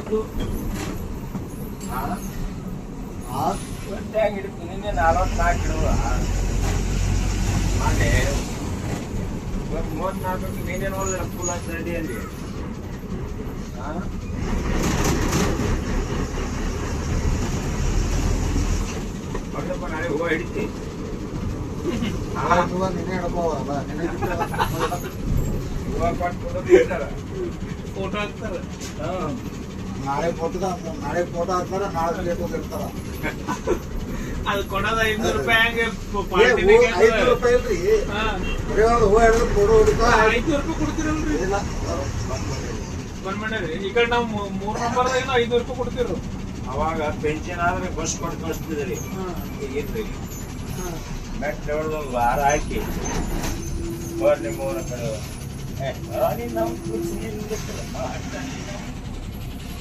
40 ಗಂಟೆ ಹಿಡಿತು ನಿನ್ನೆ 44 ಇಡುವ ಮಾಡೆ 34 ನೀನೇ ನೋಡಿದ್ರೆ ಫುಲ್ ರೆಡಿಯಲ್ಲಿ ಹೊಡೆದಪ್ಪ ನಾಳೆ ಹೂವು ಹಿಡಿತಿ ನಿನ್ನೆ ಹಿಡ್ಕೋವಲ್ಲ ಹೂವು ಕೊಟ್ಟು ಫೋಟೋ ಹಾಕ್ತಾರೆ ನಾಳೆ ಫೋಟೋ ಹಾಕ್ತಾರೆ ನಾಳೆ ಪ್ಲೇಟ್ ಇರ್ತಾರ ಅದು ಕೊಡೋದ 500 ರೂಪಾಯಿ ಹಂಗೆ ₹5 ಇಲ್ರಿ ಬರೀ ಒಂದು ಹೂವು ಹಿಡಿದು ಫೋಟೋ ಹೊಡಿತಾ 500 ರೂಪಾಯಿ ಕೊಡ್ತೀರಲ್ರಿ ಇಲ್ಲ ಬಂದ್ ಮಾಡ್ಯಾರಿ ಈ ಕಡೆ ನಾವು 3 ನಂಬರ್ದಾಗ 500 ರೂಪಾಯಿ ಕೊಡ್ತಿರು ಅವಾಗ ಪೆನ್ಷನ್ ಆದ್ರೆ ಬಸ್ ಕೊಟ್ಟು ಕಳಿಸ್ತಿದ್ರಿ ಈಗಿಲ್ರಿ ಮೆಟ್ ಹೊಡೆದು ವಾರ ಹಾಕಿ ನಿಮ್ಮ ಊರ ಕಡೆ